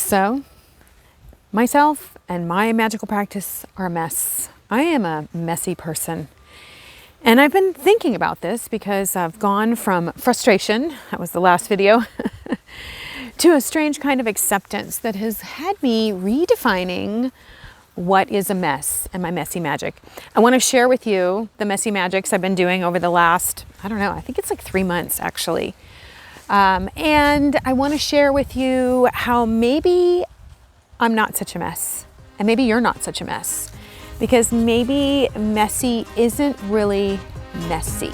So, myself and my magical practice are a mess. I am a messy person. And I've been thinking about this because I've gone from frustration, that was the last video, to a strange kind of acceptance that has had me redefining what is a mess and my messy magic. I want to share with you the messy magics I've been doing over the last, I don't know, I think it's like 3 months actually. And I want to share with you how maybe I'm not such a mess, and maybe you're not such a mess, because maybe messy isn't really messy.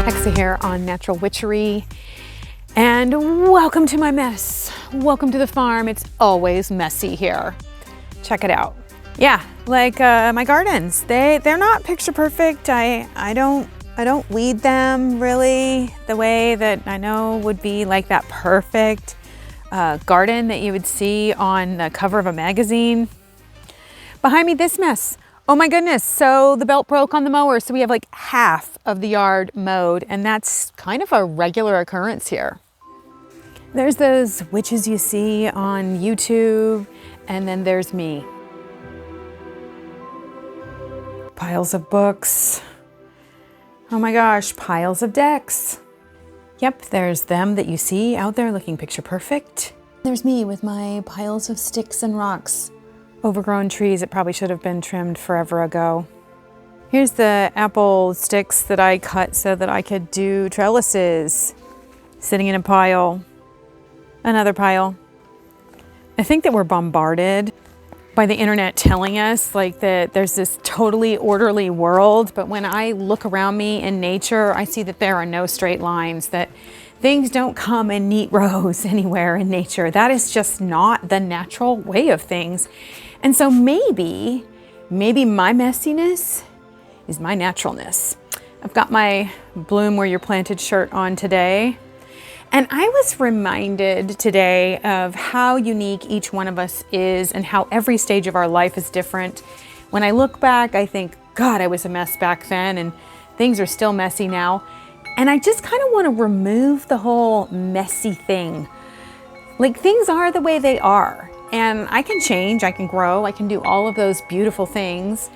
Hexa here on Natural Witchery. And welcome to my mess. Welcome to the farm. It's always messy here. Check it out. Yeah, like my gardens. They're not picture perfect. I don't weed them really the way that I know would be like that perfect garden that you would see on the cover of a magazine. Behind me, this mess. Oh my goodness, so the belt broke on the mower, so we have like half of the yard mowed, and that's kind of a regular occurrence here. There's those witches you see on YouTube, and then there's me. Piles of books. Oh my gosh, piles of decks. Yep, there's them that you see out there looking picture perfect. There's me with my piles of sticks and rocks. Overgrown trees that probably should have been trimmed forever ago. Here's the apple sticks that I cut so that I could do trellises. Sitting in a pile. Another pile. I think that we're bombarded by the internet telling us like that there's this totally orderly world, but when I look around me in nature, I see that there are no straight lines, that things don't come in neat rows anywhere in nature. That is just not the natural way of things. And so maybe my messiness is my naturalness. I've got my Bloom Where You're Planted shirt on today. And I was reminded today of how unique each one of us is and how every stage of our life is different. When I look back, I think, God, I was a mess back then and things are still messy now. And I just kind of want to remove the whole messy thing. Like, things are the way they are. And I can change, I can grow, I can do all of those beautiful things.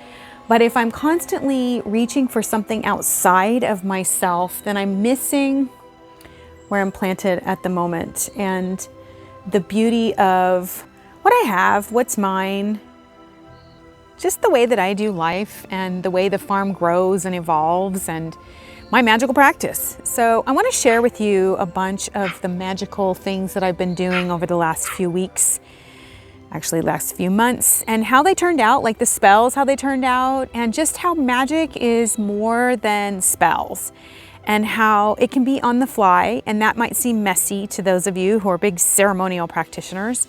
But if I'm constantly reaching for something outside of myself, then I'm missing where I'm planted at the moment and the beauty of what I have, what's mine, just the way that I do life and the way the farm grows and evolves and my magical practice. So I want to share with you a bunch of the magical things that I've been doing over the last few weeks, actually last few months, and how they turned out, like the spells, how they turned out, and just how magic is more than spells. And how it can be on the fly, and that might seem messy to those of you who are big ceremonial practitioners.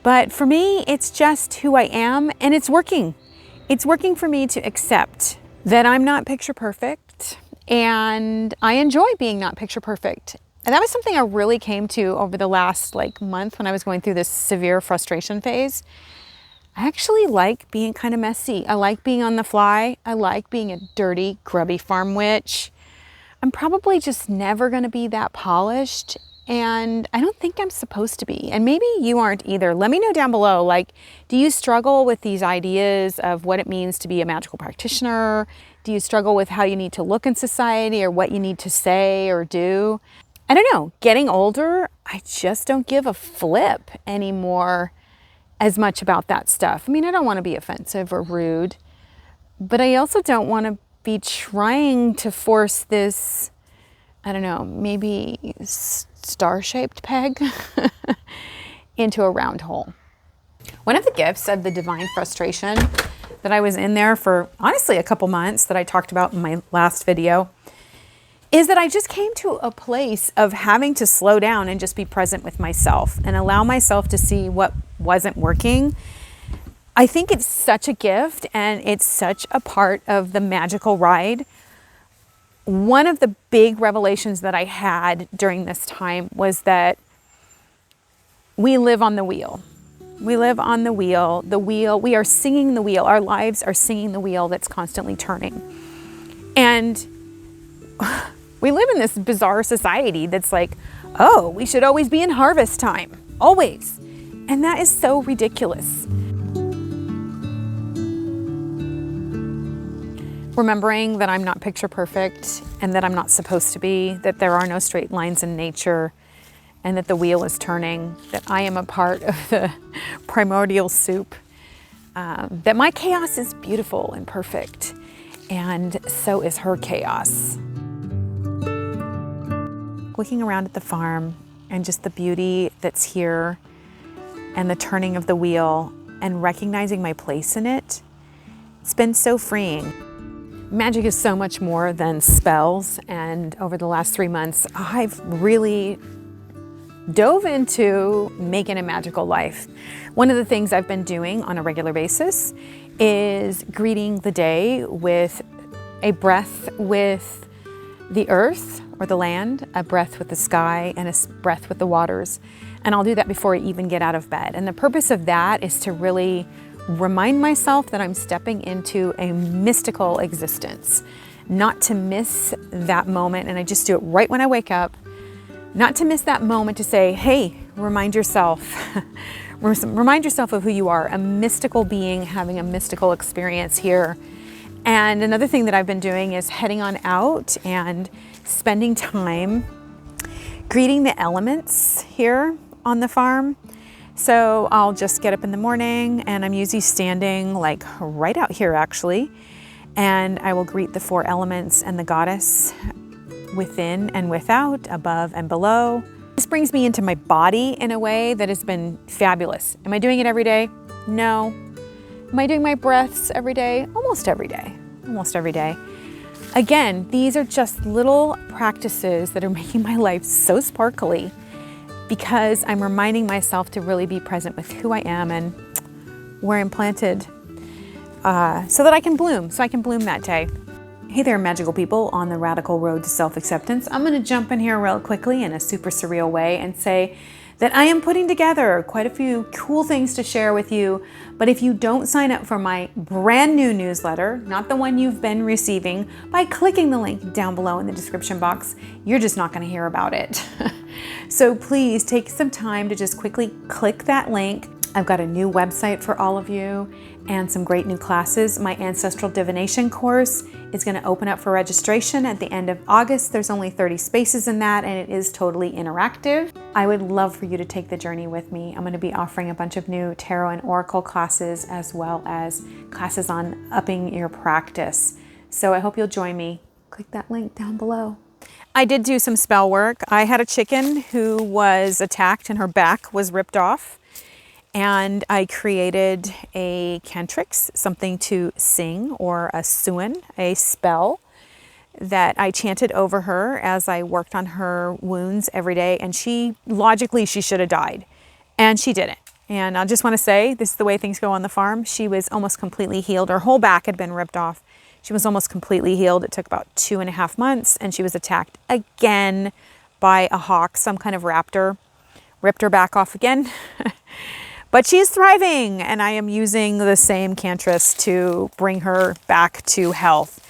But for me, it's just who I am, and it's working. It's working for me to accept that I'm not picture perfect, and I enjoy being not picture perfect. And that was something I really came to over the last month when I was going through this severe frustration phase. I actually like being kind of messy. I like being on the fly. I like being a dirty, grubby farm witch. I'm probably just never going to be that polished, and I don't think I'm supposed to be. And maybe you aren't either. Let me know down below, do you struggle with these ideas of what it means to be a magical practitioner? Do you struggle with how you need to look in society or what you need to say or do? I don't know. Getting older, I just don't give a flip anymore as much about that stuff. I mean, I don't want to be offensive or rude, but I also don't want to be trying to force this, I don't know, maybe star-shaped peg into a round hole. One of the gifts of the divine frustration that I was in there for honestly a couple months that I talked about in my last video is that I just came to a place of having to slow down and just be present with myself and allow myself to see what wasn't working. I think it's such a gift and it's such a part of the magical ride. One of the big revelations that I had during this time was that we live on the wheel. We live on the wheel. We are singing the wheel. Our lives are singing the wheel that's constantly turning. And we live in this bizarre society that's like, oh, we should always be in harvest time, always. And that is so ridiculous. Remembering that I'm not picture perfect and that I'm not supposed to be, that there are no straight lines in nature, and that the wheel is turning, that I am a part of the primordial soup, that my chaos is beautiful and perfect, and so is her chaos. Looking around at the farm and just the beauty that's here and the turning of the wheel and recognizing my place in it, it's been so freeing. Magic is so much more than spells, and over the last 3 months, I've really dove into making a magical life. One of the things I've been doing on a regular basis is greeting the day with a breath with the earth or the land, a breath with the sky, and a breath with the waters. And I'll do that before I even get out of bed. And the purpose of that is to really remind myself that I'm stepping into a mystical existence, not to miss that moment. And I just do it right when I wake up, not to miss that moment to say, hey, remind yourself, remind yourself of who you are, a mystical being having a mystical experience here. And another thing that I've been doing is heading on out and spending time greeting the elements here on the farm. So I'll just get up in the morning, and I'm usually standing like right out here actually, and I will greet the 4 elements and the goddess within and without, above and below. This brings me into my body in a way that has been fabulous. Am I doing it every day? No. Am I doing my breaths every day? Almost every day. Almost every day. Again, these are just little practices that are making my life so sparkly, because I'm reminding myself to really be present with who I am and where I'm planted, so that I can bloom, that day. Hey there, magical people on the radical road to self-acceptance. I'm gonna jump in here real quickly in a super surreal way and say that I am putting together quite a few cool things to share with you. But if you don't sign up for my brand new newsletter, not the one you've been receiving, by clicking the link down below in the description box, you're just not gonna hear about it. So please take some time to just quickly click that link. I've got a new website for all of you and some great new classes. My ancestral divination course is going to open up for registration at the end of August. There's only 30 spaces in that, and it is totally interactive. I would love for you to take the journey with me. I'm going to be offering a bunch of new tarot and oracle classes, as well as classes on upping your practice. So I hope you'll join me. Click that link down below. I did do some spell work. I had a chicken who was attacked and her back was ripped off. And I created a cantrix, something to sing, or a suin, a spell that I chanted over her as I worked on her wounds every day. And logically, she should have died. And she didn't. And I just want to say, this is the way things go on the farm. She was almost completely healed. Her whole back had been ripped off. She was almost completely healed. It took about 2.5 months, and she was attacked again by a hawk, some kind of raptor. Ripped her back off again. But she's thriving, and I am using the same cantress to bring her back to health.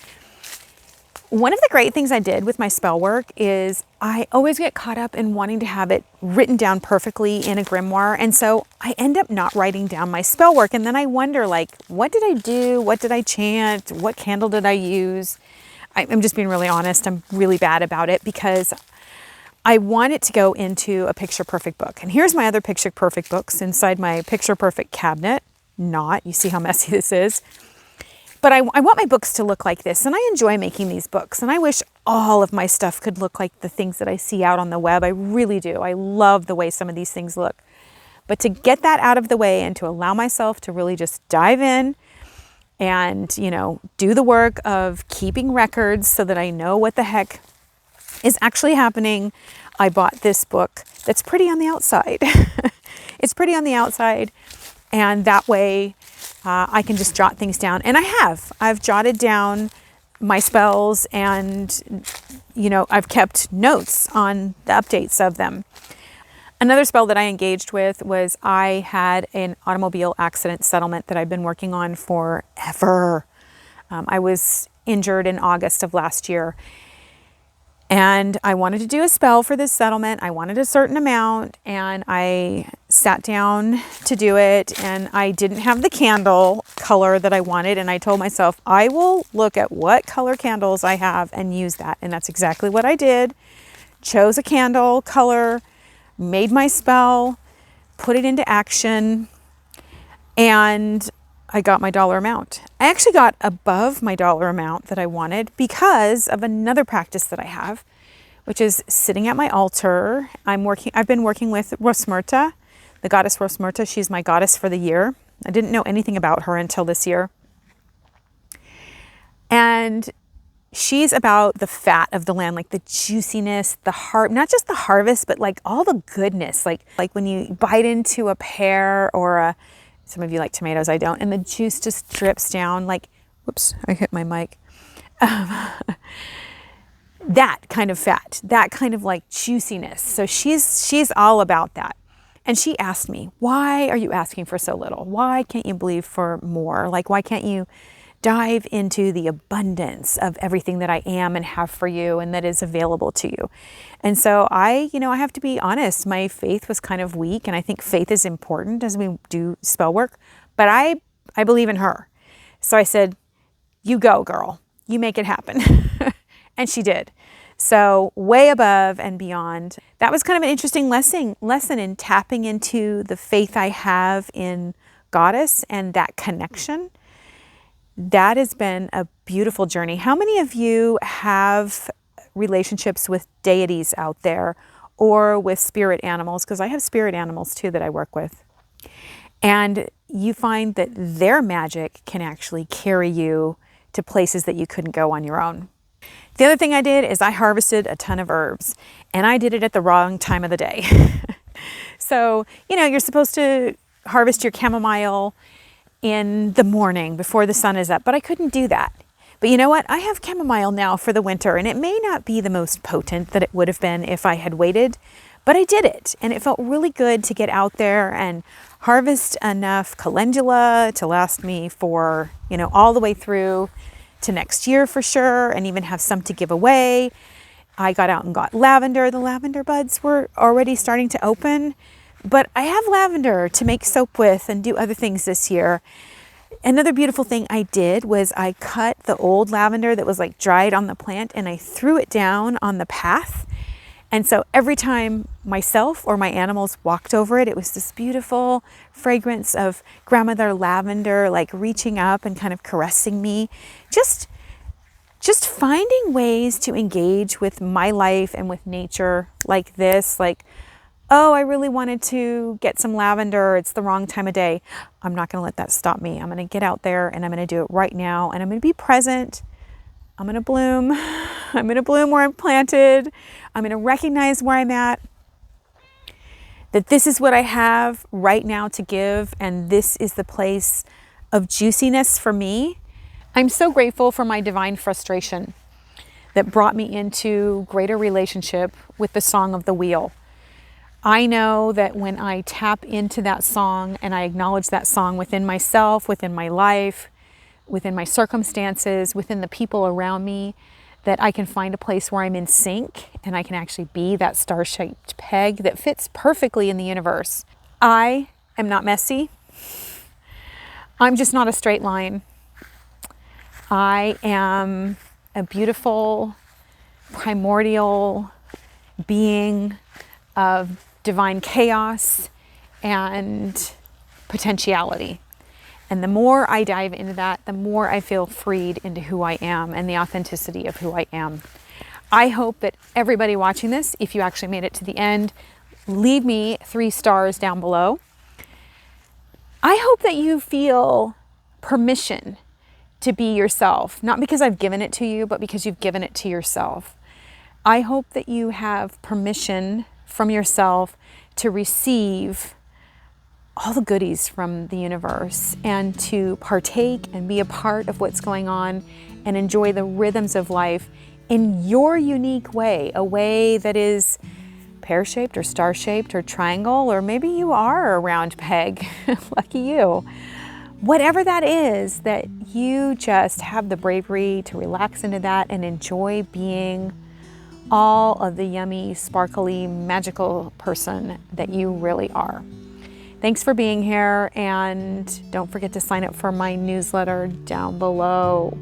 One of the great things I did with my spell work is I always get caught up in wanting to have it written down perfectly in a grimoire. And so I end up not writing down my spell work. And then I wonder, like, what did I do? What did I chant? What candle did I use? I'm just being really honest. I'm really bad about it because I want it to go into a picture perfect book. And here's my other picture perfect books inside my picture perfect cabinet. You see how messy this is. But I want my books to look like this, and I enjoy making these books, and I wish all of my stuff could look like the things that I see out on the web. I really do. I love the way some of these things look. But to get that out of the way and to allow myself to really just dive in and, do the work of keeping records so that I know what the heck is actually happening, I bought this book that's pretty on the outside. It's pretty on the outside, and that way I can just jot things down. And I've jotted down my spells, and I've kept notes on the updates of them. Another spell that I engaged with was I had an automobile accident settlement that I've been working on forever. I was injured in August of last year, and I wanted to do a spell for this settlement. I wanted a certain amount, and I sat down to do it, and I didn't have the candle color that I wanted, and I told myself, I will look at what color candles I have and use that, and that's exactly what I did. Chose a candle color, made my spell, put it into action, and I got my dollar amount. I actually got above my dollar amount that I wanted because of another practice that I have, which is sitting at my altar. I've been working with Rosmerta, the goddess Rosmerta. She's my goddess for the year. I didn't know anything about her until this year. And she's about the fat of the land, like the juiciness, not just the harvest, but like all the goodness, like when you bite into a pear or some of you like tomatoes, I don't, and the juice just drips down like, whoops, I hit my mic. That kind of fat, that kind of like juiciness. So she's all about that. And she asked me, why are you asking for so little? Why can't you believe for more? Like, why can't you dive into the abundance of everything that I am and have for you and that is available to you? And so I have to be honest, my faith was kind of weak, and I think faith is important as we do spell work, but I believe in her. So I said, you go, girl, you make it happen. And she did. So way above and beyond. That was kind of an interesting lesson in tapping into the faith I have in Goddess and that connection. That has been a beautiful journey. How many of you have relationships with deities out there or with spirit animals? Because I have spirit animals too that I work with. And you find that their magic can actually carry you to places that you couldn't go on your own. The other thing I did is I harvested a ton of herbs, and I did it at the wrong time of the day. So, you're supposed to harvest your chamomile in the morning before the sun is up, but I couldn't do that. But you know what? I have chamomile now for the winter, and it may not be the most potent that it would have been if I had waited, but I did it, and it felt really good to get out there and harvest enough calendula to last me for, all the way through to next year for sure, and even have some to give away. I got out and got lavender. The lavender buds were already starting to open, but I have lavender to make soap with and do other things this year. Another beautiful thing I did was I cut the old lavender that was like dried on the plant, and I threw it down on the path. And so every time myself or my animals walked over it, it was this beautiful fragrance of grandmother lavender, like reaching up and kind of caressing me. Just finding ways to engage with my life and with nature like this, like, oh, I really wanted to get some lavender. It's the wrong time of day. I'm not going to let that stop me. I'm going to get out there and I'm going to do it right now. And I'm going to be present. I'm going to bloom. I'm going to bloom where I'm planted. I'm going to recognize where I'm at. That this is what I have right now to give. And this is the place of juiciness for me. I'm so grateful for my divine frustration that brought me into greater relationship with the song of the wheel. I know that when I tap into that song and I acknowledge that song within myself, within my life, within my circumstances, within the people around me, that I can find a place where I'm in sync and I can actually be that star-shaped peg that fits perfectly in the universe. I am not messy. I'm just not a straight line. I am a beautiful, primordial being of divine chaos and potentiality. And the more I dive into that, the more I feel freed into who I am and the authenticity of who I am. I hope that everybody watching this, if you actually made it to the end, leave me 3 stars down below. I hope that you feel permission to be yourself, not because I've given it to you, but because you've given it to yourself. I hope that you have permission from yourself to receive all the goodies from the universe and to partake and be a part of what's going on and enjoy the rhythms of life in your unique way, a way that is pear-shaped or star-shaped or triangle, or maybe you are a round peg. Lucky you. Whatever that is, that you just have the bravery to relax into that and enjoy being all of the yummy, sparkly, magical person that you really are. Thanks for being here, and don't forget to sign up for my newsletter down below.